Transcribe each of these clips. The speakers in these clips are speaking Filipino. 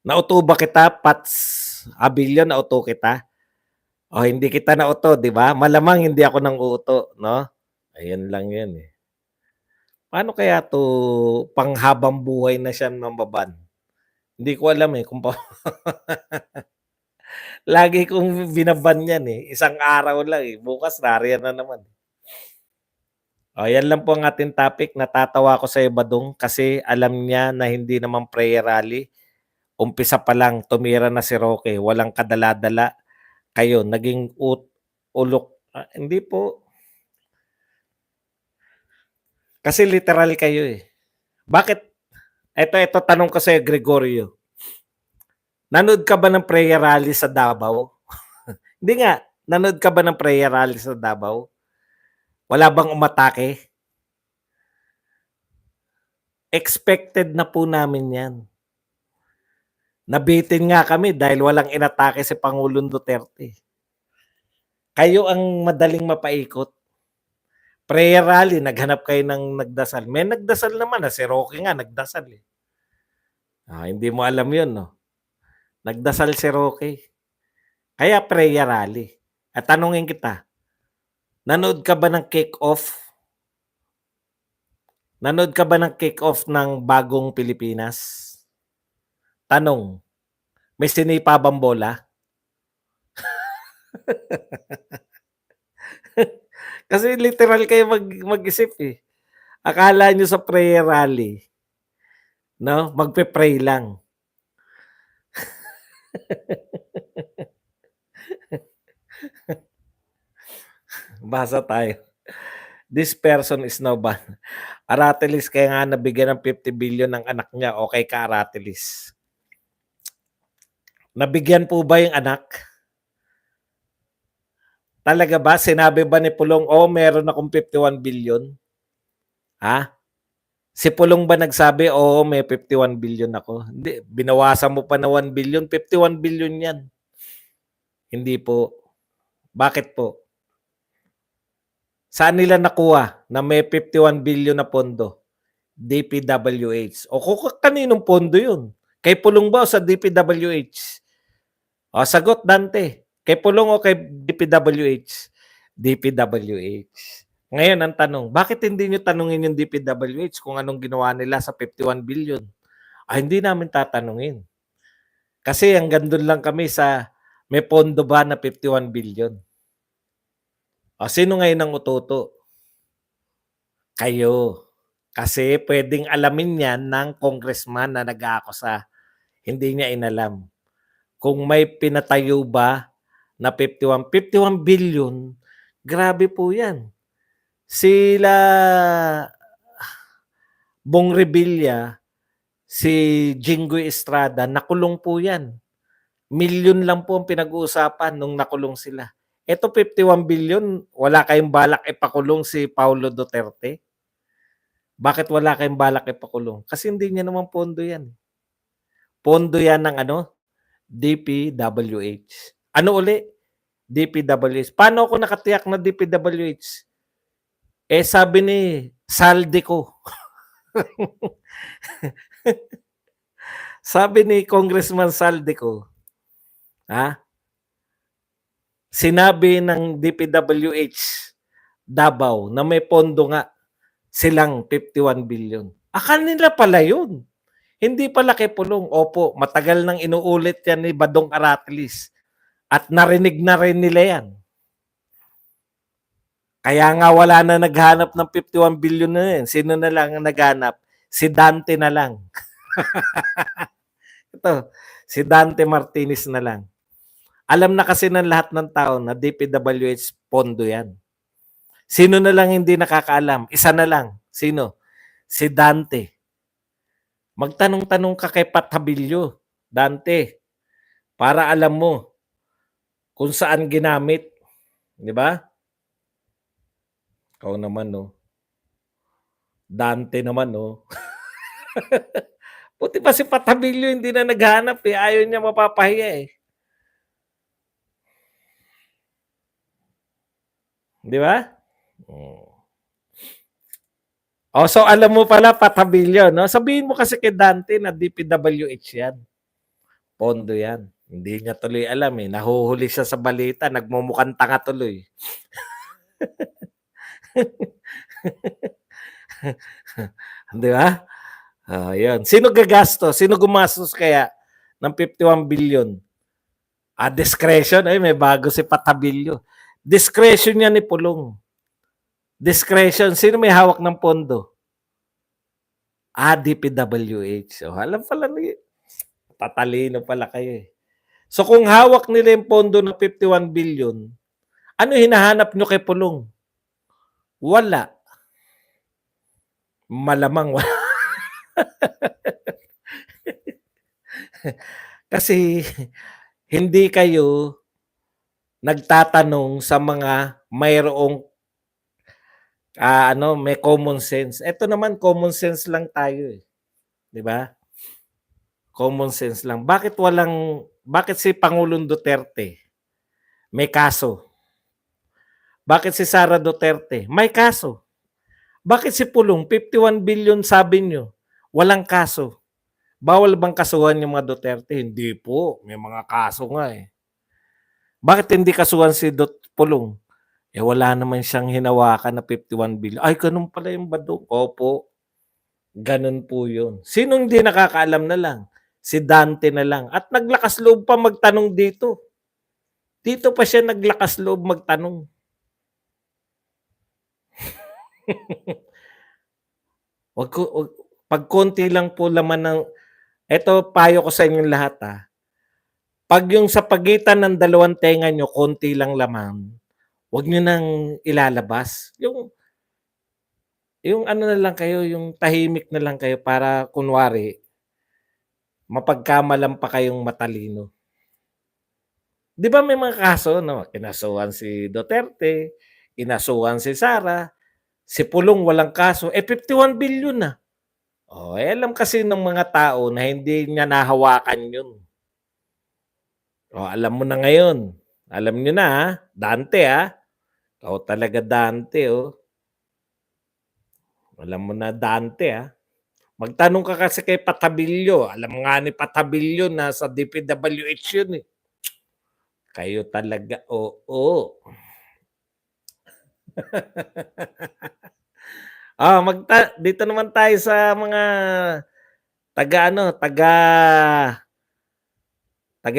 Nauto ba kita, Pats Abilio, nauto kita? O hindi kita nauto, 'di ba? Malamang hindi ako nang-uuto, 'no? Ayun lang 'yun, eh. Paano kaya 'to panghabang buhay na siyang nambaban? Hindi ko alam, eh, kung pa lagi kong binaban 'yan, eh, isang araw lang, eh, bukas nariyan na naman. Oh, 'yan lang po ang ating topic. Natatawa ako sa'yo, Badong, kasi alam niya na hindi naman prayer rally. Umpisa pa lang tumira na si Roque, walang kadala-dala. Kayo naging ulok hindi po. Kasi literal kayo, eh. Bakit eto tanong ko sa'yo, Gregorio. Nanood ka ba ng prayer rally sa Davao? Hindi nga, nanood ka ba ng prayer rally sa Davao? Wala bang umatake? Expected na po namin 'yan. Nabitin nga kami dahil walang inatake si Pangulong Duterte. Kayo ang madaling mapaikot. Prayer rally, naghanap kayo ng nagdasal. May nagdasal naman na si Roque nga nagdasal, eh. Hindi mo alam 'yun, 'no? Nagdasal si Roque. Kaya prayer rally. At tanungin kita, nanood ka ba ng kick-off? Nanood ka ba ng kick-off ng Bagong Pilipinas? Tanong, may sinipa bang bola? Kasi literal kayo mag-isip, eh. Akala nyo sa prayer rally, no, magpe-pray lang. Basa tayo. This person is now banned. Aratilis, kaya nga nabigyan ng 50 billion ng anak niya. Okay ka, Aratilis. Nabigyan po ba yung anak? Talaga ba? Sinabi ba ni Pulong, oh, meron akong 51 billion? Ha? Si Pulong ba nagsabi, oo, may 51 billion ako? Hindi, binawasan mo pa na 1 billion, 51 billion yan. Hindi po. Bakit po? Saan nila nakuha na may 51 billion na pondo? DPWH. O kaninong pondo yun? Kay Pulong ba o sa DPWH? O sagot, Dante. Kay Pulong o kay DPWH? DPWH. Ngayon ang tanong, bakit hindi nyo tanungin yung DPWH kung anong ginawa nila sa 51 billion? Hindi namin tatanungin. Kasi hanggang doon lang kami sa may pondo ba na 51 billion? Sino ngayon ang ututo? Kayo. Kasi pwedeng alamin yan ng congressman na nag-aakusa. Hindi niya inalam. Kung may pinatayo ba na 51 billion, grabe po yan. Sila Bong Revilla, si Jinggoy Estrada, nakulong po yan. Milyon lang po ang pinag-uusapan nung nakulong sila. Ito 51 billion, wala kayong balak ipakulong si Paulo Duterte? Bakit wala kayong balak ipakulong? Kasi hindi niya naman pondo yan. Pondo yan ng DPWH. Ano uli? DPWH. Paano ako nakatiyak na DPWH? Sabi ni Saldico. Sabi ni Congressman Saldico, sinabi ng DPWH Davao na may pondo nga silang 51 billion. Akala nila pala yun. Hindi pala kay Pulong. Opo, matagal nang inuulit yan ni Badong Aratilis. At narinig na rin nila yan. Kaya nga wala na naghanap ng 51 billion na yun. Sino na lang ang naghanap? Si Dante na lang. Ito, si Dante Martinez na lang. Alam na kasi ng lahat ng tao na DPWH pondo yan. Sino na lang hindi nakakaalam? Isa na lang. Sino? Si Dante. Magtanong-tanong ka kay Patabilyo, Dante, para alam mo kung saan ginamit. Di ba? Ikaw naman, no? Dante naman, no? Buti pa si Patabilyo hindi na naghanap, eh. Ayaw niya mapapahiya, eh. Di ba? So alam mo pala, Patabilyo, no? Sabihin mo kasi kay Dante na DPWH yan. pondo yan. Hindi niya tuloy alam eh. Nahuhuli siya sa balita, nagmumukhang tanga tuloy. Di ba? Yun. Sino gagastos? Sino gumastos kaya ng 51 billion? Discretion. Ay, may bago si Patabilyo. Discretion niya ni Pulong. Discretion. Sino may hawak ng pondo? DPWH. Alam pala ni tatalino pala kayo eh. So kung hawak nila yung pondo ng 51 billion, ano hinahanap nyo kay Pulong? Wala. Malamang wala. Kasi hindi kayo nagtatanong sa mga mayroong may common sense. Ito naman common sense lang tayo eh. 'Di ba? Common sense lang. Bakit si Pangulong Duterte may kaso? Bakit si Sara Duterte may kaso? Bakit si Pulong 51 billion sabi nyo walang kaso? Bawal bang kasuhan yung mga Duterte? Hindi po. May mga kaso nga eh. Bakit hindi kasuhan si Pulong? Wala naman siyang hinawakan na 51 billion. Ay, ganun pala yung Badong. Opo. Ganun po yun. Sinong hindi nakakaalam na lang? Si Dante na lang. At naglakas loob pa magtanong dito. Dito pa siya naglakas loob magtanong. Pag konti lang po laman ng... Ito, payo ko sa inyong lahat Pag yung sa pagitan ng dalawang tenga nyo, konti lang laman, huwag nyo nang ilalabas. Yung ano na lang kayo, yung tahimik na lang kayo para kunwari, mapagkamalan pa kayong matalino. Di ba may mga kaso, no? Kinasuhan si Duterte, kinasuhan si Sara, si Pulong walang kaso, 51 billion na. Alam kasi ng mga tao na hindi niya nahawakan yun. Alam mo na ngayon. Alam niyo na, Dante Ikaw talaga Dante Alam mo na Dante Magtanong ka kasi kay Patabilyo. Alam nga ni Patabilyo na sa DPWH yun eh. Kayo talaga, oo. Dito naman tayo sa mga taga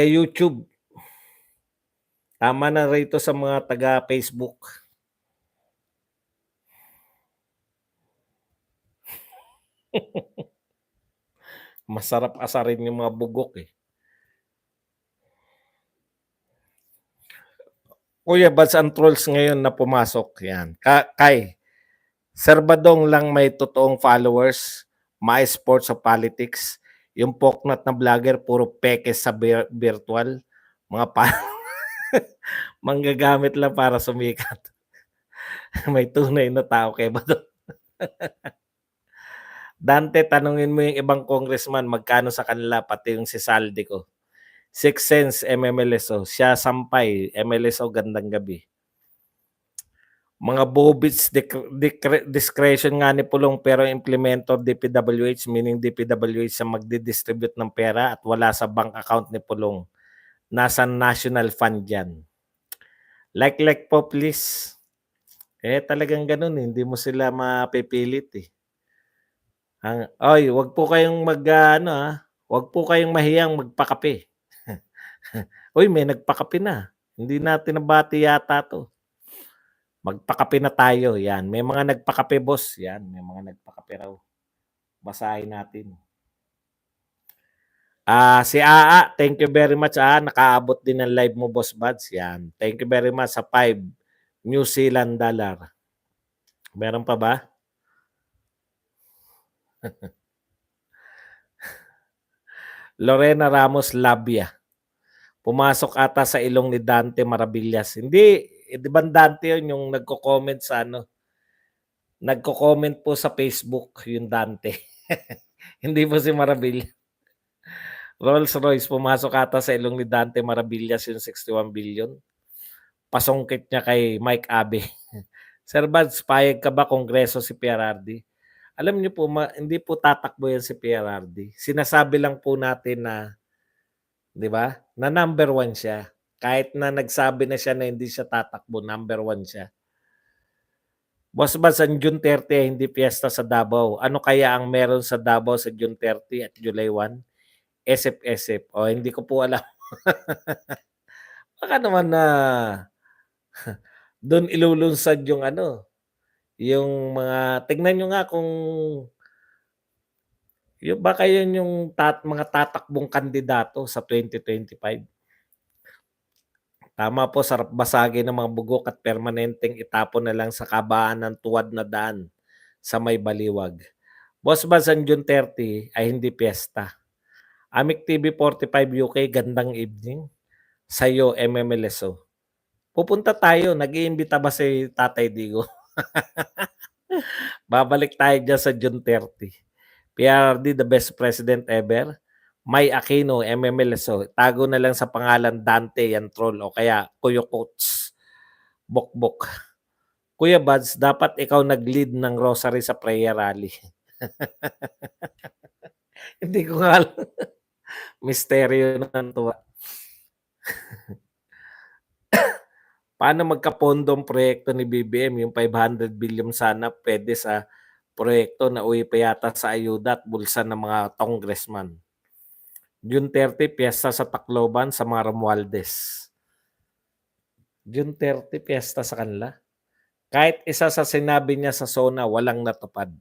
YouTube. Tama na rito sa mga taga Facebook. Masarap asarin yung mga bugok eh. Kuya, Bads and Trolls ngayon na pumasok yan. Kay, Sir Badong lang may totoong followers, may sports o politics. Yung poknat na vlogger, puro peke sa virtual. Mga manggagamit lang para sumikat. May tunay na tao kay Badong. Dante, tanungin mo yung ibang congressman, magkano sa kanila, pati yung si Saldico. 6 cents MMLSO. Siya sampay, MLSO gandang gabi. Mga bobits discretion nga ni Pulong pero implemento DPWH, meaning DPWH sa magdi-distribute ng pera at wala sa bank account ni Pulong. Nasa national fund yan. Like po please. Talagang ganun hindi mo sila mapipilit eh. Wag po kayong wag po kayong mahiyang magpakape. May nagpakape na. Hindi natin nabati yata to. Magpakape na tayo. Yan. May mga nagpakape, boss. Yan. May mga nagpakape raw. Basahin natin. Si Aa, thank you very much. Nakaabot din ng live mo, Boss Buds. Yan. Thank you very much sa 5 New Zealand dollar. Meron pa ba? Lorena Ramos Labia. Pumasok ata sa ilong ni Dante Maravillas. Hindi, di ba Dante yun yung nagko-comment sa Nagko-comment po sa Facebook yung Dante. Hindi po si Maravillas. Rolls Royce, pumasok ata sa ilong ni Dante Maravillas yung 61 billion. Pasungkit niya kay Mike Abe. Sir Bads, payag ka ba Kongreso si PRRD? Alam niyo po, hindi po tatakbo yan si PRRD. Sinasabi lang po natin na 'di ba? Na number 1 siya. Kahit na nagsabi na siya na hindi siya tatakbo, number 1 siya. Boss Bas, ang June 30 ay hindi piyesta sa Davao. Ano kaya ang meron sa Davao sa June 30 at July 1? Esep-esep. O hindi ko po alam. Baka naman na do'n ilulunsad yung ano, yung mga tignan niyo nga kung yung baka yun yung mga tatakbong kandidato sa 2025. Tama po, sarap basagin ng mga bugok at permanenteng itapon na lang sa kabaan ng tuwad na daan sa may baliwag. Boss Baz, ang June 30 ay hindi piyesta. Amik TV 45 UK, gandang evening. Sa'yo, MMLSO. Pupunta tayo, nag-iimbita ba si Tatay Digo? Babalik tayo dyan sa June 30. PRD, the best president ever. May Aquino, MMLSO. Tago na lang sa pangalan Dante, yan troll. O kaya Kuya Coats, Bokbok. Kuya Buds, dapat ikaw nag-lead ng rosary sa prayer rally. Hindi ko nga alam. Misteryo ng tuwa. Paano magkapondo ang proyekto ni BBM? Yung 500 billion sana pwede sa proyekto na uwi pa yata sa ayuda at bulsa ng mga congressman. June 30, piyesta sa Tacloban sa mga Romualdez. June 30, piyesta sa kanila. Kahit isa sa sinabi niya sa SONA, walang natupad.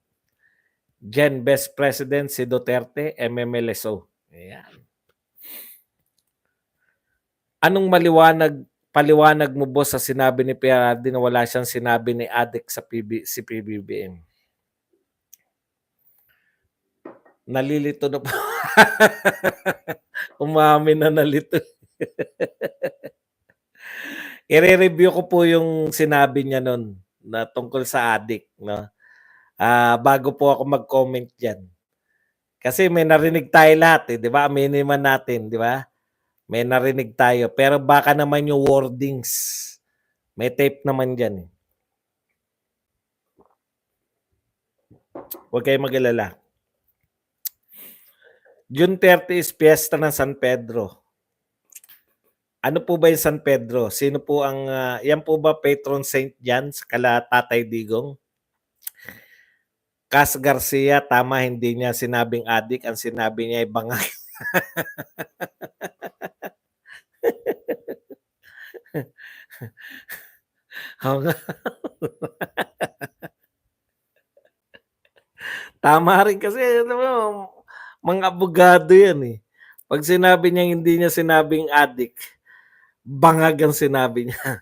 Jen, best president si Duterte, MMLSO. Ayan. Anong paliwanag mo boss sa sinabi ni PRD na wala siyang sinabi ni Adik sa si PBBM? Nalilito na po. Umamin na nalito. I-review ko po yung sinabi niya nun na tungkol sa Adik, no? Bago po ako mag-comment diyan. Kasi may narinig tayo lahat, eh, 'di ba? Aminin man natin, 'di ba? May narinig tayo, pero baka naman yung wordings. May tape naman diyan, eh. Huwag kayong mag-alala. June 30 is piyesta ng San Pedro. Ano po ba yung San Pedro? Sino po ang, yan po ba patron saint dyan kala Tatay Digong? Cas Garcia, tama, hindi niya sinabing adik, ang sinabi niya ay bangag. Tama rin kasi ano mo, mga abogado yan eh. Pag sinabi niya hindi niya sinabing adik, bangag ang sinabi niya.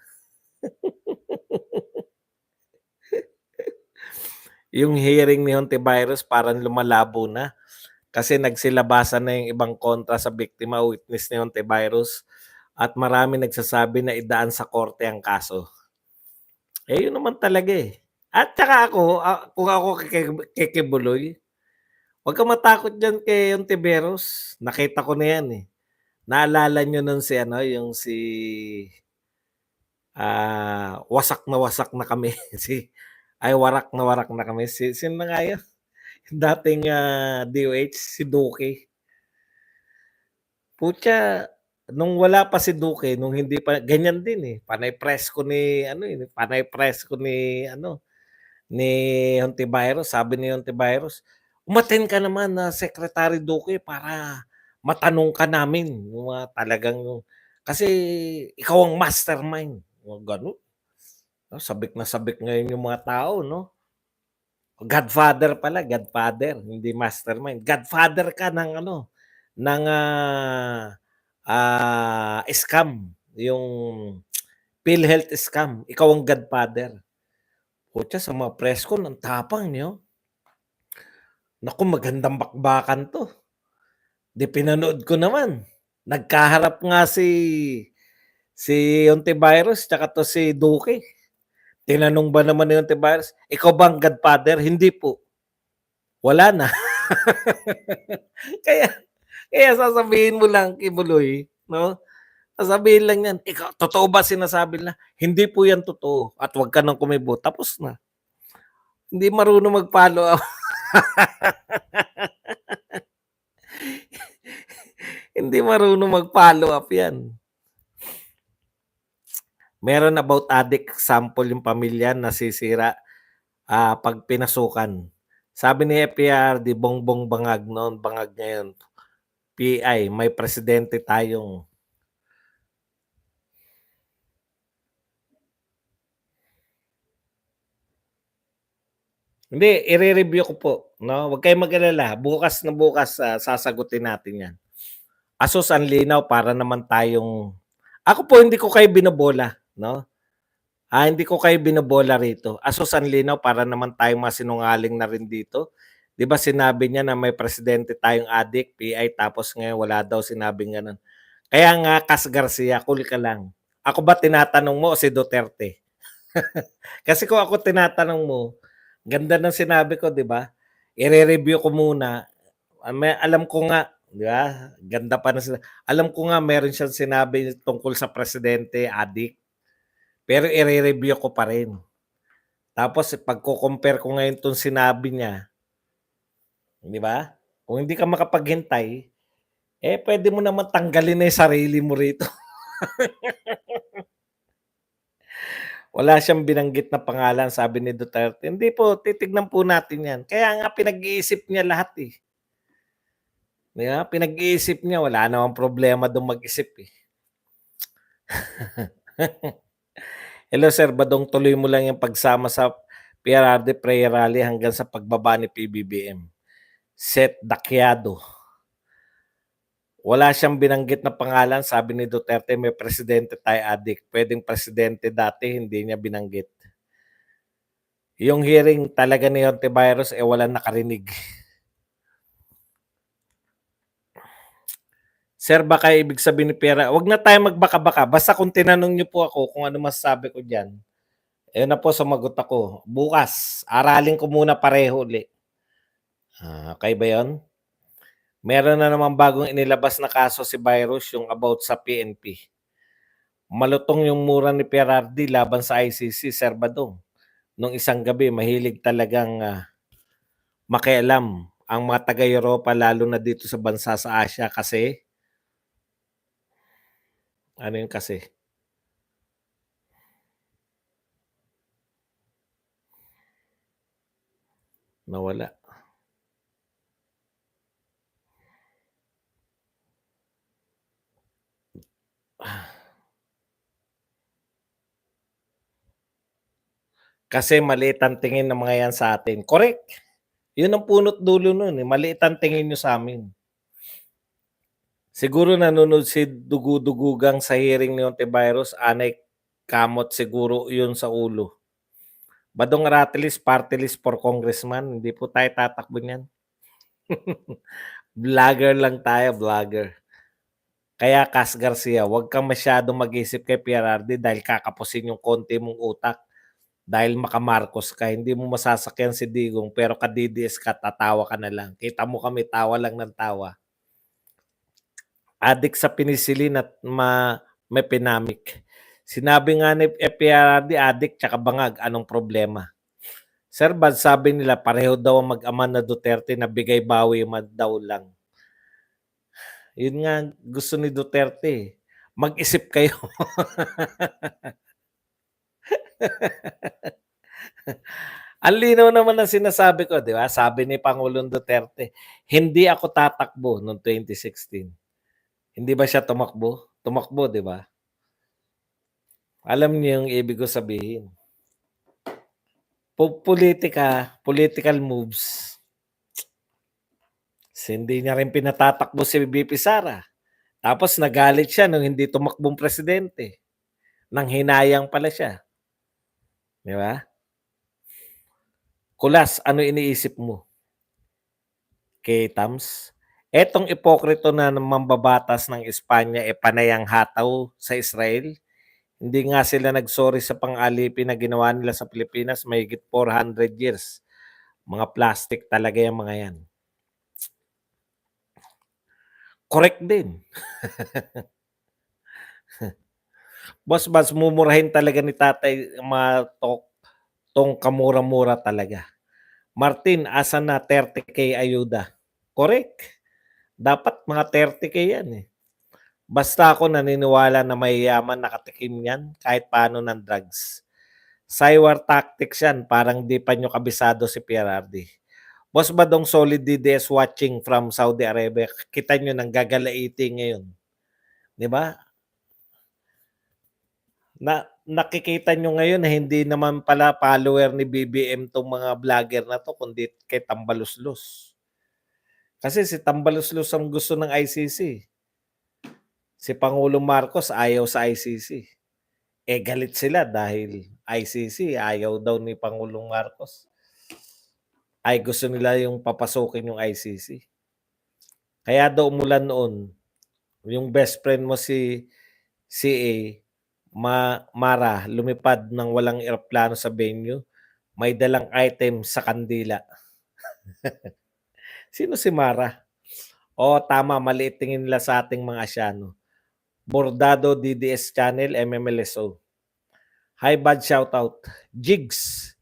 Yung hearing ni Hontivirus parang lumalabo na kasi nagsilabasan na yung ibang kontra sa biktima witness ni Hontivirus at marami nagsasabi na idaan sa korte ang kaso. Eh yun naman talaga eh. At saka ako, kung ako kikibuloy, huwag kang matakot dyan kay Hontiveros. Nakita ko na yan eh. Naalala nyo nun si ano, yung si wasak na kami. Warak na kami. Sino na nga yun? Dating DOH, si Duque. Putya, nung wala pa si Duque, nung hindi pa, ganyan din eh. Panay press ko ni Hontiveros. Sabi ni Hontiveros, umattend ka naman na Secretary Duque para matanong ka namin. Yung talagang, kasi ikaw ang mastermind. Ganun. Sabik na sabik ngayon yung mga tao, no? Godfather pala, Godfather, hindi mastermind. Godfather ka ng ng scam, yung PhilHealth scam. Ikaw ang Godfather. Putya, sa mga press con, ang tapang niyo. Naku, magandang bakbakan to. Di pinanood ko naman. Nagkaharap nga si Hontiveros tsaka to si Duque. Tinanong ba naman ni Hontiveros, ikaw ba ang Godfather? Hindi po. Wala na. kaya sasabihin mo lang, Kibuloy, no? Sasabihin lang yan, ikaw, totoo ba sinasabi nila? Hindi po yan totoo. At huwag ka nang kumibo. Tapos na. Hindi marunong mag-follow up. Hindi marunong mag-follow up 'yan. Meron about addict example yung pamilya nasisira, 'pag pinasukan. Sabi ni FPRD, Bongbong Bangag noon, bangag ngayon, PI, may presidente tayong hindi, ire-review ko po, 'no, huwag kayong mag-alala, bukas na bukas, sasagutin natin 'yan. Asus ang linaw para naman tayong ako po hindi ko kayo binobola, 'no? Hindi ko kayo binobola rito. Asus ang linaw para naman tayong masinungaling na rin dito. 'Di ba sinabi niya na may presidente tayong adik, PI, tapos ngayon wala daw sinabing gano'n. Kaya nga, Cas Garcia, cool ka lang. Ako ba tinatanong mo o si Duterte? Kasi kung ako tinatanong mo, ganda ng sinabi ko, 'di ba? Ire-review ko muna. Alam ko nga, 'di ba? Ganda pa ng alam ko nga meron siyang sinabi tungkol sa presidente, adik, pero ire-review ko pa rin. Tapos pagko-compare ko ngayon 'tong sinabi niya, 'di ba? Kung hindi ka makapaghintay, puwede mo naman tanggalin na 'yung sarili mo rito. Wala siyang binanggit na pangalan, sabi ni Duterte. Hindi po, titignan po natin 'yan. Kaya nga pinag-iisip niya lahat, eh. 'Di ba? Pinag-iisip niya, wala namang problema dun mag-isip, eh. Hello Sir Badong, tuloy mo lang 'yung pagsama sa PRRD prayer rally hanggang sa pagbaba ni PBBM. Seth Dakyado. Wala siyang binanggit na pangalan, sabi ni Duterte, may presidente tayo adik. Puwedeng presidente dati, hindi niya binanggit. Yung hearing talaga ni Hontiveros, walang nakarinig. Sir, baka ibig sabihin ni pera, wag na tayo magbaka-baka. Basta kung tinanong niyo po ako kung ano masasabi ko diyan, na po sumagot ako. Bukas, aralin ko muna pareho uli. Okey ba 'yun? Meron na namang bagong inilabas na kaso si Virus, yung about sa PNP. Malutong yung mura ni Perardi laban sa ICC, Sir Badong. Nung isang gabi, mahilig talagang makialam ang mga taga-Europa, lalo na dito sa bansa sa Asia kasi, ano yung kasi? Nawala. Kasi maliit ang tingin ng mga yan sa atin. Correct. Yun ang punot dulo nun, eh. Maliit ang tingin nyo sa amin. Siguro nanonood si Dugu-Dugugang sa hearing ni Hontiveros, anay kamot siguro yun sa ulo. Badong Ratilis, party list for congressman, hindi po tayo tatakbo niyan. Vlogger lang tayo, vlogger. Kaya Cas Garcia, huwag kang masyadong mag-isip kay PRRD dahil kakapusin yung konti mong utak. Dahil maka-Marcos ka, hindi mo masasakyan si Digong pero ka-DDS ka, tatawa ka na lang. Kita mo kami, tawa lang ng tawa. Adik sa penicillin at may pinamik. Sinabi nga ni FPRD, adik tsaka bangag, anong problema? Sir Bad, sabi nila pareho daw ang mag-ama na Duterte na bigay bawi man daw lang. Yun nga gusto ni Duterte. Mag-isip kayo. Ang linaw naman ng sinasabi ko, 'di ba? Sabi ni Pangulong Duterte, hindi ako tatakbo noong 2016. Hindi ba siya tumakbo? Tumakbo, 'di ba? Alam niyo yung ibig ko sabihin. Political moves. Hindi niya rin pinatatakbo si VP Sara. Tapos nagalit siya nung hindi tumakbong presidente. Nang hinayang pala siya. 'Di ba? Kulas, ano iniisip mo? Kay Tams? Etong ipokrito na mambabatas ng Espanya panayang hataw sa Israel. Hindi nga sila nag-sorry sa pang-alipin na ginawa nila sa Pilipinas mahigit 400 years. Mga plastic talaga yung mga yan. Correct din. Boss Bas, mumurahin talaga ni tatay ang mga tong kamura-mura talaga. Martin, asa na 30K ayuda? Correct. Dapat mga 30K yan, eh. Basta ako naniniwala na mayayaman nakatikim yan kahit paano ng drugs. Cywar tactics yan, parang di pa nyo kabisado si PRRD. Boss Badong Solid DDS watching from Saudi Arabia. Kita nyo nang gagalaiti ngayon. Di ba? Nakikita nyo ngayon na hindi naman pala follower ni BBM tong mga vlogger na to, kundi kay Tambaluslos. Kasi si Tambaluslos ang gusto ng ICC. Si Pangulong Marcos ayaw sa ICC. Galit sila dahil ICC ayaw daw ni Pangulong Marcos. Ay gusto nila yung papasukin yung ICC. Kaya daw umulan noon, yung best friend mo si CA, Mara, lumipad ng walang eroplano sa venue, may dalang item sa kandila. Sino si Mara? Tama, maliit tingin nila sa ating mga Asyano. Bordado DDS Channel, MMLSO. Hi, bad shoutout. Jigs,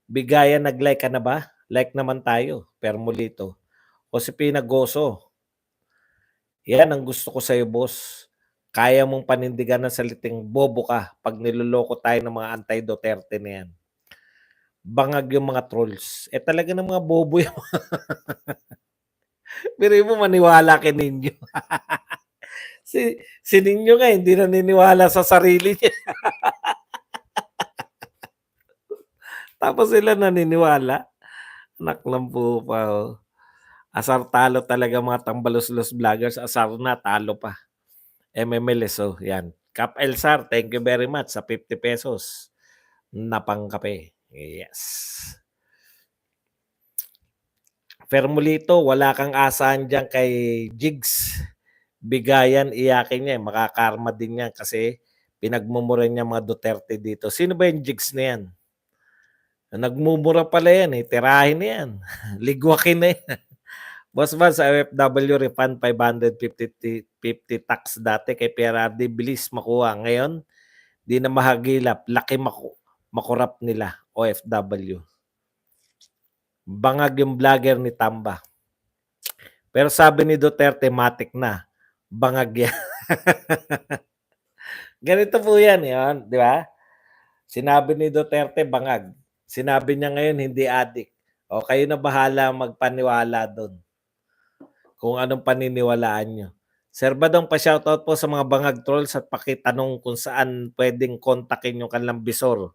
bigayan nag-like ka na ba? Like naman tayo, Permolito. Josepina Goso. Yan ang gusto ko sa'yo, boss. Kaya mong panindigan ng saliting bobo ka pag niloloko tayo ng mga anti-Duterte na yan. Bangag yung mga trolls. Talaga ng mga bobo yung pero mo maniwala kay Ninyo. si Ninyo nga hindi naniniwala sa sarili niya. Tapos sila naniniwala. Anak lang po pa. Asar talo talaga mga Tambaluslos vloggers. Asar na, talo pa. MMLSO, yan. Cap Elsar, thank you very much sa 50 pesos na pangkape. Yes. Fermolito, wala kang asahan dyan kay Jigs. Bigayan, iyakin niya. Makakarma din yan kasi pinagmumura niya mga Duterte dito. Sino ba yung Jigs na yan? Nagmumura pala yan eh. Tirahin na yan. Ligwakin na yan. Boss Van, sa OFW refund 550 tax dati kay PRRD. Bilis makuha. Ngayon, di na mahagilap. Laki makurap nila. OFW. Bangag yung vlogger ni Tamba. Pero sabi ni Duterte, matik na. Bangag yan. Ganito po yan. Di ba? Sinabi ni Duterte, bangag. Sinabi niya ngayon, hindi adik. Kayo na bahala magpaniwala doon. Kung anong paniniwalaan nyo. Sir Badong, pa-shoutout po sa mga bangag trolls at pakitanong kung saan pwedeng kontakin yung kanilang bisor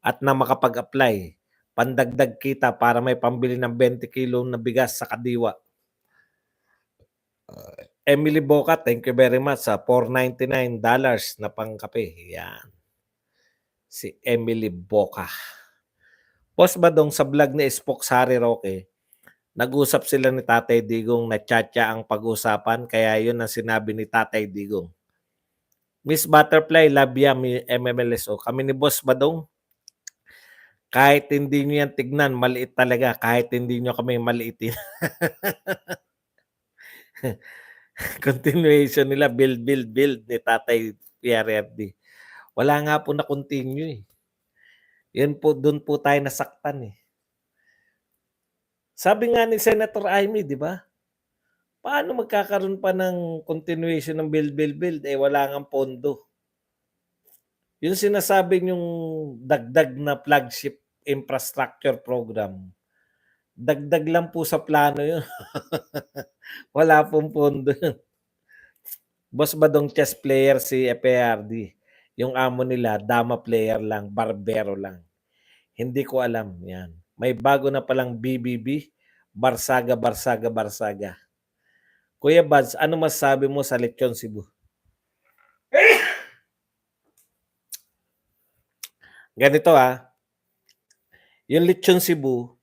at na makapag-apply. Pandagdag kita para may pambili ng 20 kilo na bigas sa Kadiwa. Emily Boca, thank you very much sa $4.99 na pangkape. Yan. Si Emily Boca. Boss Badong, sa vlog ni Spock Harry Roque, nag-usap sila ni Tatay Digong na tchatcha ang pag-usapan, kaya yun ang sinabi ni Tatay Digong. Miss Butterfly, Labia, MMLSO. Kami ni Boss Badong, kahit hindi nyo yan tignan, maliit talaga. Kahit hindi nyo kami maliitin. Continuation nila, build ni Tatay PRRD. Wala nga po na continue eh. Yan po, doon po tayo nasaktan eh. Sabi nga ni Senator Amy, di ba? Paano magkakaroon pa ng continuation ng build? Wala nga pondo. Yung sinasabi yung dagdag na flagship infrastructure program, dagdag lang po sa plano yun. Wala pong pondo yun. Boss Badong chess player si PRD. Yung amo nila, dama player lang, barbero lang. Hindi ko alam yan. May bago na palang BBB, Barsaga. Kuya Bads, ano masasabi mo sa Lechon Cebu? Ganito yung Lechon Cebu,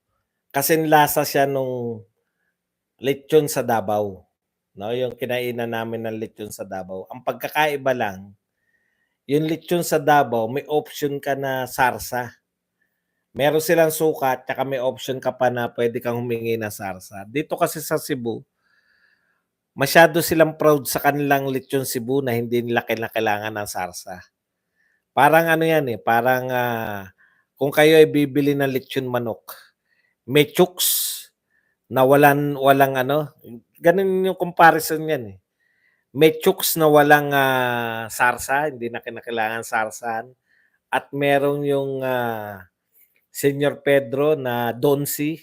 kasi lasa siya nung lechon sa Davao. No, yung kinainan namin ng lechon sa Davao. Ang pagkakaiba lang, yung lechon sa Davao, may option ka na sarsa. Meron silang suka at saka may option ka pa na pwede kang humingi na sarsa. Dito kasi sa Cebu, masyado silang proud sa kanilang lechon Cebu na hindi nila kailangan ng sarsa. Parang ano yan parang kung kayo ay bibili ng lechon manok, may chooks na walang ganun yung comparison niyan, eh. May chooks na walang, sarsa, hindi na kinakailangan sarsahan at merong yung, Senyor Pedro na Donsi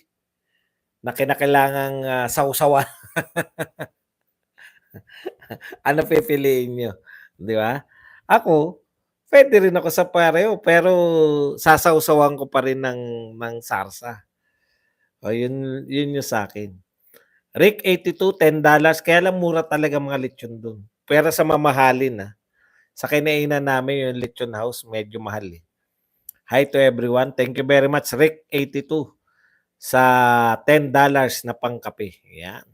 na kinakailangang, sawsawan. Ano pipiliin niyo, 'di ba? Ako, puwede rin ako sa pareho pero sasawsawan ko pa rin ng sarsa. O yun yung sa'kin. Rick 82, $10 kaya lang mura talaga mga lechon dun. Pero sa mamahalin, sa kinainan namin yung Lechon House medyo mahal, eh. Hi to everyone. Thank you very much, Rick 82 sa $10 na pangkape. Yan.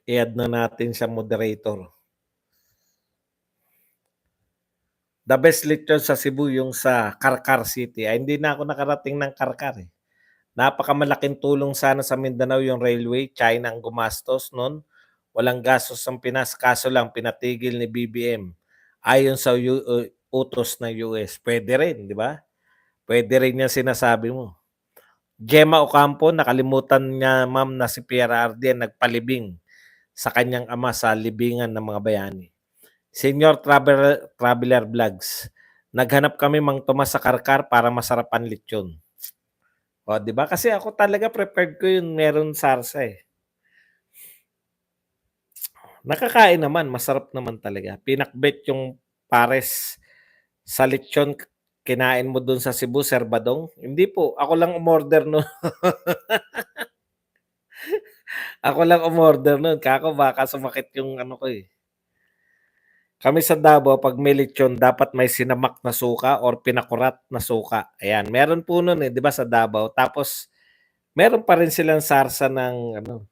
I-add na natin sa moderator. The best lechon sa Cebu yung sa Karkar City. Ay, hindi na ako nakarating ng Karkar, eh. Napakamalaking tulong sana sa Mindanao yung railway. China ang gumastos nun. Walang gastos ang Pinas. Kaso lang, pinatigil ni BBM. Ayon sa utos ng US. Pwede rin, di ba? Pwede rin yung sinasabi mo. Gemma Ocampo, nakalimutan niya ma'am na si PRRD ang nagpalibing sa kanyang ama sa libingan ng mga bayani. Senior Traveler Vlogs, naghanap kami Mang Tomas sa Karkar para masarapan lechon. O, di ba? Kasi ako talaga prepared ko yung meron sarsa, eh. Nakakain naman, masarap naman talaga. Pinakbet yung pares sa lechon kinain mo dun sa Cebu, Sir Badong? Hindi po, ako lang umorder nun. Ako lang umorder nun. Kako baka sumakit yung ano ko, eh. Kami sa Davao, pag may lechon, dapat may sinamak na suka or pinakurat na suka. Ayan, meron po nun, eh, di ba sa Davao? Tapos, meron pa rin silang sarsa ng ano,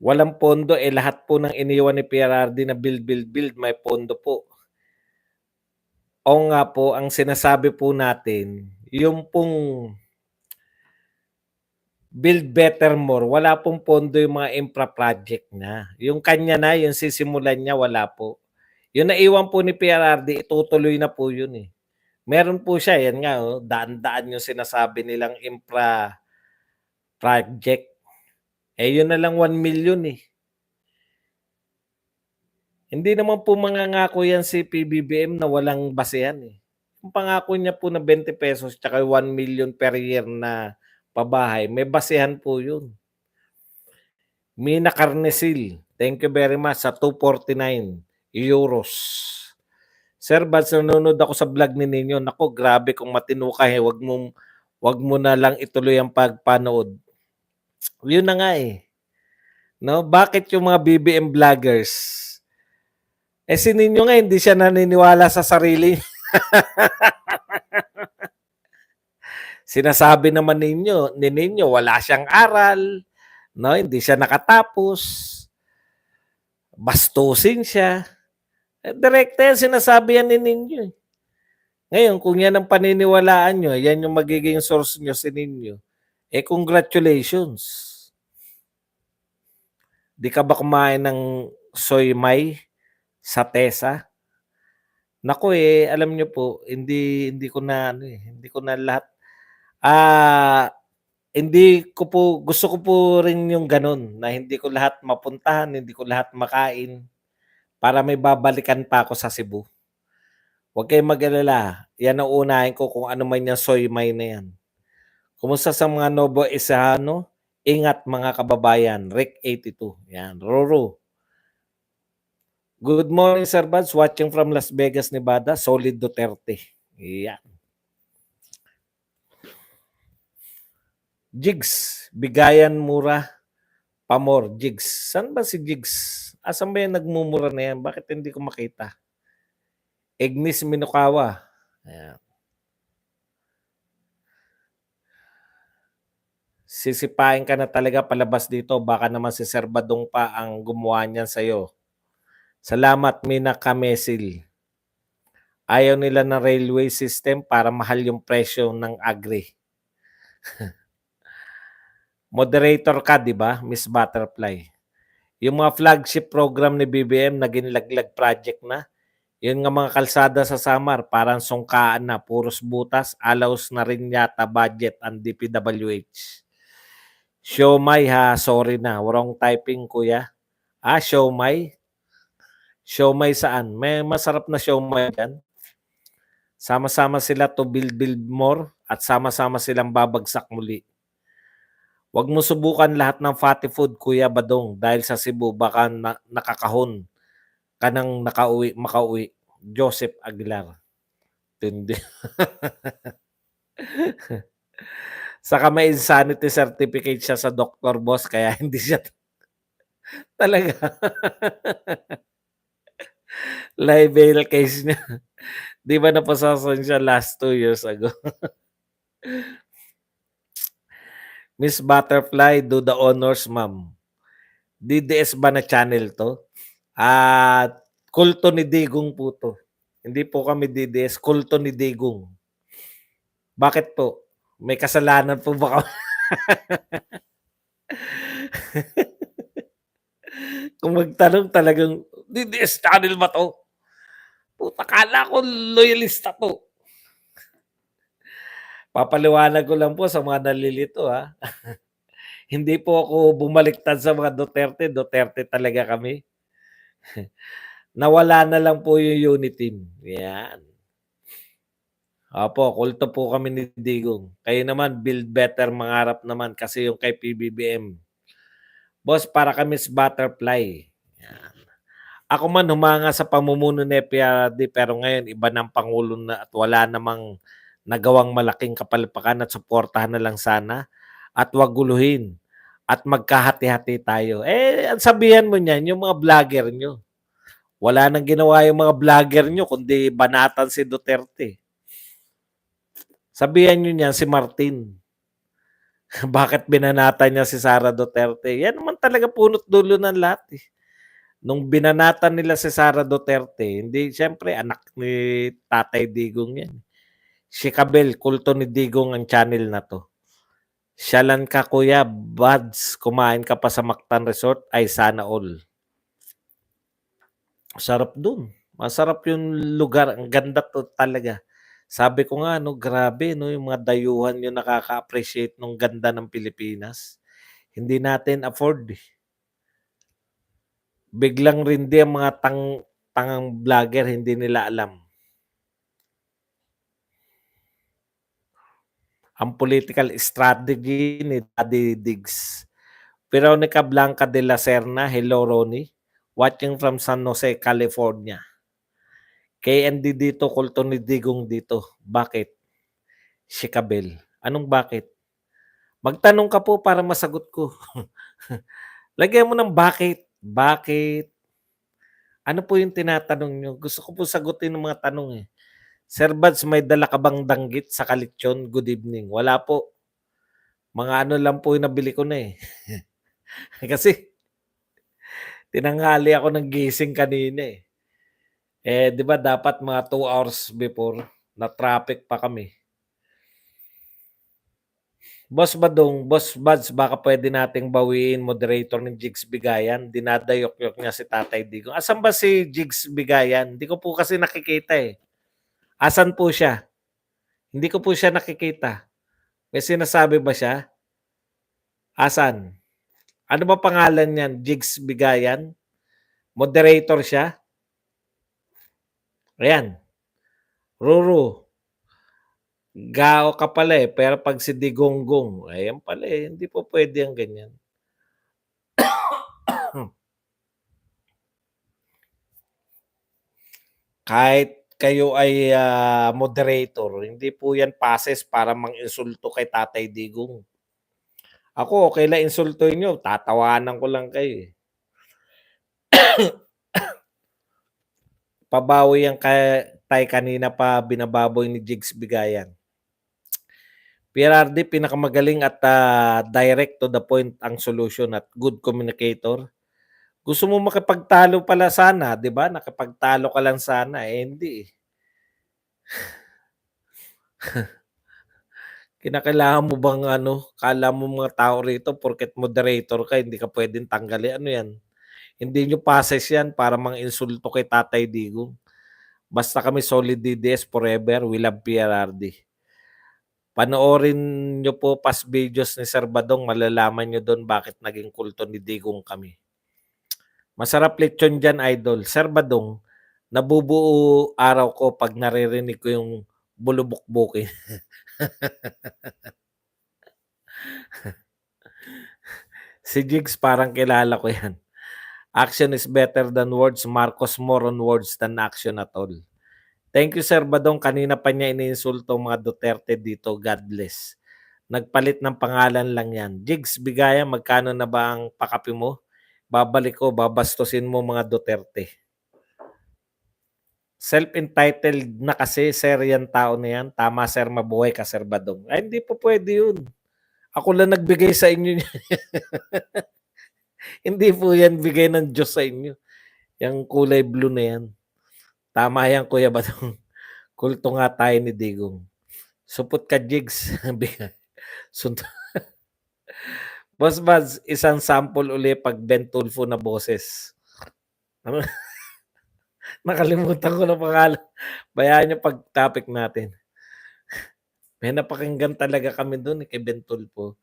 walang pondo, eh lahat po ng iniwan ni PRRD na build, may pondo po. O nga po, ang sinasabi po natin, yung pong Build Better More, wala pong pondo yung mga infra project na. Yung kanya na, yung sisimulan niya, wala po. Yung naiwan po ni PRRD, itutuloy na po yun, eh. Meron po siya, yan nga, daan-daan yung sinasabi nilang infra project. Eh, yun na lang 1 million, eh. Hindi naman po mangangako yan si PBBM na walang basehan, eh. Yung pangako niya po na 20 pesos tsaka 1 million per year na pabahay, may basehan po yun. Mina Carnesil, thank you very much sa 249 euros. Sir Bads, nanonood ako sa vlog ni Ninyo. Nako, grabe kung matino ka, eh. Wag mo na lang ituloy ang pagpanood. Yun na nga, eh. No, bakit yung mga BBM vloggers? Eh si Ninyo nga hindi siya naniniwala sa sarili. Sinasabi naman ni Ninyo wala siyang aral, no, hindi siya nakatapos. Bastusin siya. Direkta yan sinasabi yan ni Ninyo. Ngayon, kung yan ang paniniwalaan nyo, yan yung magiging source nyo si Ninyo, eh congratulations. Di ka ba kumain ng soy may sa TESA? Naku, eh, alam nyo po, hindi ko na hindi ko na lahat hindi ko po gusto ko po rin yung gano'n na hindi ko lahat mapuntahan, hindi ko lahat makain para may babalikan pa ako sa Cebu. Huwag kayong mag-alala, yan ang uunahin ko kung ano man yang soy may na yan. Kumusta sa mga Novo Ecijano? Ingat mga kababayan. Rick 82. Yan, Roro. Good morning, Sir Buds. Watching from Las Vegas, Nevada. Solid Duterte. Yan. Jigs. Bigayan mura. Pamor. Jigs. Saan ba si Jigs? Asan ba yung nagmumura na yan? Bakit hindi ko makita? Ignis Minukawa. Ayan. Sisipain ka na talaga palabas dito. Baka naman si Sir Badong pa ang gumawa niyan sa'yo. Salamat, Mina Kamesil. Ayaw nila ng railway system para mahal yung presyo ng agri. Moderator ka, di ba, Miss Butterfly? Yung mga flagship program ni BBM naging laglag project na. Yun nga mga kalsada sa Samar parang sungkaan na, puros butas, allows na rin yata budget ang DPWH. Siomai ha, sorry na, wrong typing kuya. Siomai? Siomai saan? May masarap na siomai diyan. Sama-sama sila to build more at sama-sama silang babagsak muli. Huwag mo subukan lahat ng fatty food, Kuya Badong, dahil sa Cebu baka nakakahon ka nang makauwi. Joseph Aguilar. Tindi. Saka may insanity certificate siya sa doktor, boss, kaya hindi siya talaga. Libel case niya. Di ba napasasan siya last 2 years ago? Miss Butterfly, do the honors, ma'am. DDS ba na channel to? Kulto ni Digong po to. Hindi po kami DDS, kulto ni Digong. Bakit po? May kasalanan po ba kami? Kung magtanong talagang, DDS channel ba to? Puta, kala ko loyalista to. Papaliwanag ko lang po sa mga nalilito ha. Hindi po ako bumaliktad sa mga Duterte. Duterte talaga kami. Nawala na lang po yung unity team. Yan. Opo, kulto po kami ni Digong. Kayo naman, build better, mangarap naman kasi yung kay PBBM. Boss, para kami sa butterfly. Yan. Ako man humanga sa pamumuno ni PRD pero ngayon iba ng Pangulo na at wala namang nagawang malaking kapalpakan at suportahan na lang sana at wag guluhin at magkahati-hati tayo. Ang sabihan mo niyan, yung mga vlogger nyo. Wala nang ginawa yung mga vlogger nyo kundi banatan si Duterte. Sabihan nyo niyan si Martin. Bakit binanatan niya si Sara Duterte? Yan naman talaga punot dulo ng lahat eh. Nung binanatan nila si Sara Duterte, hindi, siyempre, anak ni Tatay Digong yan. Si Kabel, kulto ni Digong ang channel na to. Siyalan ka kuya, buds, kumain ka pa sa Mactan Resort, ay sana all. Sarap dun. Masarap yung lugar. Ang ganda to talaga. Sabi ko nga, no, grabe, no, yung mga dayuhan yung nakaka-appreciate ng ganda ng Pilipinas. Hindi natin afford. Biglang rindi ang mga tangang vlogger, hindi nila alam. Ang political strategy ni Daddy Diggs. Veronica Blanca de la Serna, hello Ronnie. Watching from San Jose, California. KND dito, kulto ni Digong dito. Bakit? Shikabel. Anong bakit? Magtanong ka po para masagot ko. Lagyan mo ng bakit. Bakit? Ano po yung tinatanong nyo? Gusto ko po sagutin ng mga tanong eh. Sir Buds, may dala ka bang danggit sa Kalitson? Good evening. Wala po. Mga ano lang po yung nabili ko na eh. Kasi tinanghali ako ng gising kanina eh. Di ba dapat mga 2 hours before na traffic pa kami. Boss Badong, Boss Buds, baka pwede nating bawiin moderator ng Jigs Bigayan. Dinadayok-yok niya si Tatay Digong. Asan ba si Jigs Bigayan? Hindi ko po kasi nakikita eh. Asan po siya? Hindi ko po siya nakikita. May sinasabi ba siya? Asan? Ano ba pangalan niyan? Jigs Bigayan? Moderator siya? Ayan. Ruru. Gao ka pala eh. Pero pag si Digonggong, ayan pala eh. Hindi po pwede ang ganyan. Kahit kayo ay moderator, hindi po yan passes para mang-insulto kay Tatay Digong. Ako, okay lang insultuhin nyo. Tatawanan ko lang kayo eh. Pabawi yan kay kanina pa binababoy ni Jigs Bigayan. PRRD, pinakamagaling at direct to the point ang solution at good communicator. Gusto mo makipagtalo pala sana, di ba? Nakipagtalo ka lang sana. Hindi. Kinakailangan mo bang kala mo mga tao rito porket moderator ka, hindi ka pwedeng tanggalin. Ano yan? Hindi nyo passes yan para mang insulto kay Tatay Digong. Basta kami solid DDS forever, we love PRRD. Panoorin niyo po past videos ni Sir Badong, malalaman niyo do'n bakit naging kulto ni Digong kami. Masarap lechon diyan, idol. Sir Badong, nabubuo araw ko 'pag naririnig ko yung bulubukbukin. Si Jigs parang kilala ko 'yan. Action is better than words. Marcos more on words than action at all. Thank you, Sir Badong. Kanina pa niya iniinsulto mga Duterte dito. God bless. Nagpalit ng pangalan lang yan. Jigs, Bigaya, magkano na ba ang pakapi mo? Babalik ko, babastusin mo mga Duterte. Self-entitled na kasi, sir, yan tao na yan. Tama, sir, mabuhay ka, Sir Badong. Ay, hindi po pwede yun. Ako lang nagbigay sa inyo. Hindi po yan bigay ng Diyos sa inyo. Yung kulay blue na yan. Tama yan, Kuya Badong. Kulto nga tayo ni Digong. Supot ka, Jigs. Boss Baz, isang sample uli pag Ben Tulfo na boses. Ano? Nakalimutan ko na pangalan. Bayaan niyo pag topic natin. May napakinggan talaga kami doon kay Ben Tulfo.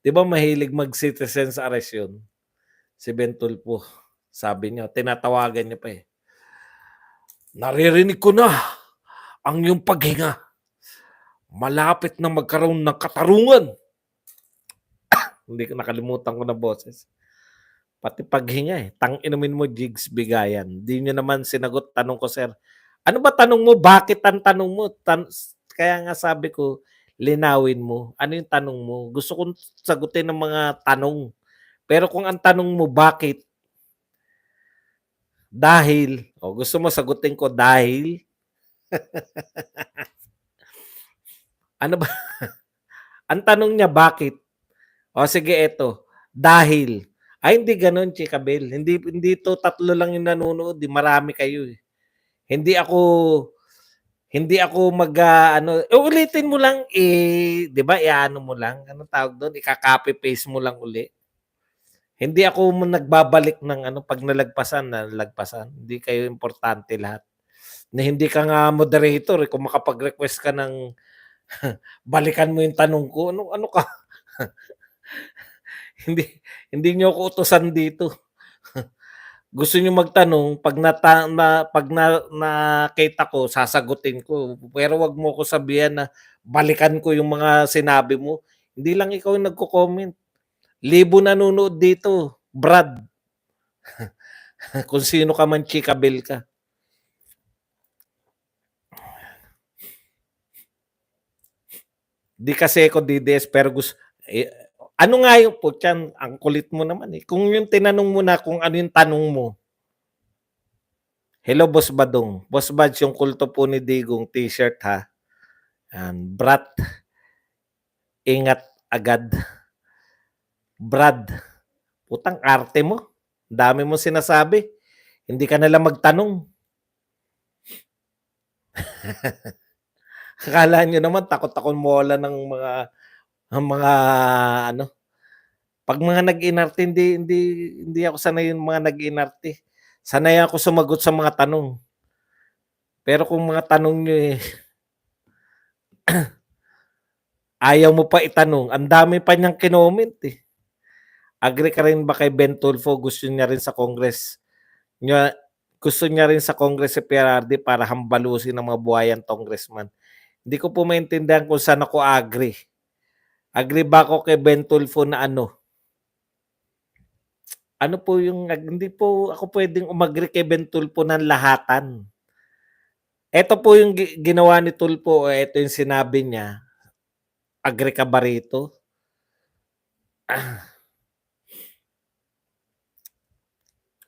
Di ba mahilig mag-citizen's arrest yun? Si Ben Tulfo. Sabi niya, tinatawagan niya pa eh. Naririnig ko na ang iyong paghinga. Malapit na magkaroon ng katarungan. Hindi ko nakalimutan ko na boses. Pati paghinga eh. Tang-inumin mo, Jigs, Bigayan. Di nyo naman sinagot tanong ko, sir. Ano ba tanong mo? Bakit ang tanong mo? Kaya nga sabi ko, linawin mo. Ano yung tanong mo? Gusto kong sagutin ng mga tanong. Pero kung ang tanong mo, bakit? Dahil. O, gusto mo sagutin ko dahil? Ano ba? Ang tanong niya, bakit? O sige, eto. Dahil. Ay, hindi ganun, Chika Bell. Hindi to tatlo lang yung nanonood. Marami kayo eh. Hindi ako ulitin mo lang, 'di ba? Iano mo lang, anong tawag doon? Ika-copy paste mo lang uli. Hindi ako nagbabalik ng pag nalagpasan. Hindi kayo importante lahat. Na hindi ka nga moderator, kung makapag-request ka ng balikan mo yung tanong ko, ano ka? hindi niyo ako utusan dito. Gusto niyo magtanong, pag nakita ko, sasagutin ko. Pero wag mo ko sabihan na balikan ko yung mga sinabi mo. Hindi lang ikaw yung nagko-comment. Libo nanonood dito, Brad. Kung sino ka man, Chika Bell ka. Di kasi ako DDS, pero gusto, ano nga yung putyan, ang kulit mo naman eh. Kung yung tinanong mo na kung ano yung tanong mo, hello, Boss Badong. Boss Badge, yung kulto po ni Digong t-shirt ha. And Brat, ingat agad. Brad, putang arte mo. Dami mo sinasabi. Hindi ka nalang magtanong. Akala nyo naman, takot ako mola ng mga pag mga nag-inarte, hindi ako sanay yung mga nag-inarte. Sanay ako sumagot sa mga tanong. Pero kung mga tanong nyo ayaw mo pa itanong, ang dami pa niyang kinoment eh. Agree ka rin ba kay Ben Tulfo? Gusto niya rin sa Congress. Gusto niya rin sa Congress si PRRD para hambalusin ng mga buhayan congressman. Hindi ko po maintindihan kung saan ako agree. Agree ba ako kay Ben Tulfo na ano po yung, hindi po ako pwedeng umagree kay Ben Tulfo ng lahatan. Ito po yung ginawa ni Tulfo, ito yung sinabi niya. Agree ka ba rito?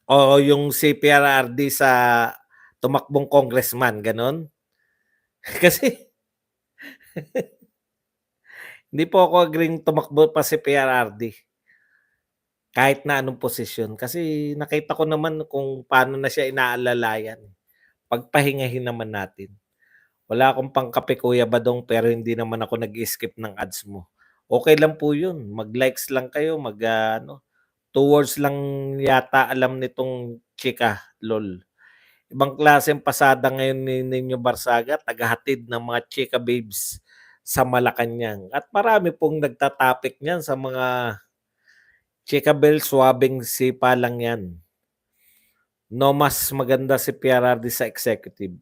O yung si PRRD sa tumakbong congressman, ganon? Kasi hindi po ako agreeing tumakbo pa si PRRD. Kahit na anong posisyon. Kasi nakita ko naman kung paano na siya inaalalayan. Pagpahingahin naman natin. Wala akong pangkape, Kuya Badong, pero hindi naman ako nag-skip ng ads mo. Okay lang po yun. Mag-likes lang kayo, 2 words lang yata alam nitong chika, lol. Ibang klaseng pasada ngayon ni Nino Barsaga, tagahatid ng mga chika babes sa Malacanang. At marami pong nagta-topic niyan sa mga chika bell swabbing sipa lang yan. No mas maganda si PRRD sa executive.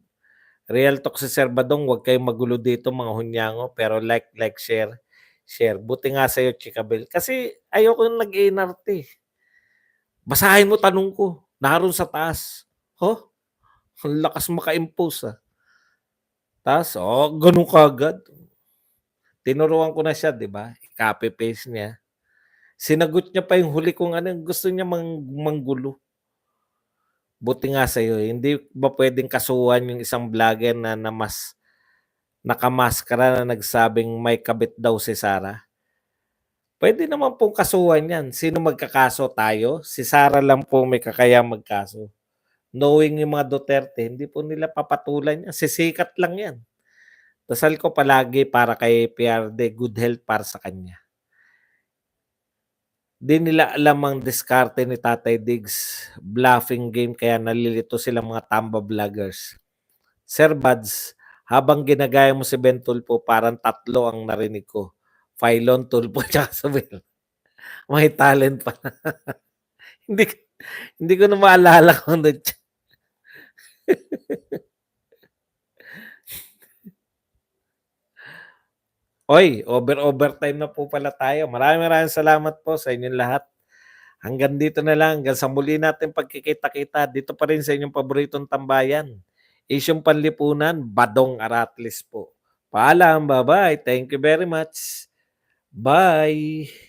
Real talk si Sir Badong, huwag kayong magulo dito mga hunyango, pero like, share, share. Buti nga sa'yo, Chika Bell. Kasi ayoko yung nag-inarte. Basahin mo tanong ko. Naroon sa taas. Ho? Ang lakas maka-impose ah. Taas, ganun kagad. Tinuruan ko na siya, di ba? Copy-paste niya. Sinagot niya pa yung huli kong ano, gusto niya manggulo. Buti nga sa'yo, hindi ba pwedeng kasuhan yung isang vlogger na mas nakamaskara na nagsabing may kabit daw si Sara? Pwede naman pong kasuhan yan. Sino magkakaso? Tayo? Si Sara lang po may kakayang magkaso. Knowing yung mga Duterte, hindi po nila papatulan yan. Sisikat lang yan. Dasal ko palagi para kay PRD, good health para sa kanya. Di nila alam ang diskarte ni Tatay Diggs. Bluffing game kaya nalilito sila mga tamba vloggers. Sir Buds, habang ginagaya mo si Ben Tulfo, parang tatlo ang narinig ko. Phylon, Tulfo, tsaka Sabel. May talent pa. hindi, hindi ko na maalala kung ano. Oy, overtime na po pala tayo. Maraming salamat po sa inyong lahat. Hanggang dito na lang. Hanggang sa muli natin pagkikita-kita. Dito pa rin sa inyong paboritong tambayan. Isyong Panlipunan, Badong Aratlis po. Paalam, bye-bye. Thank you very much. Bye.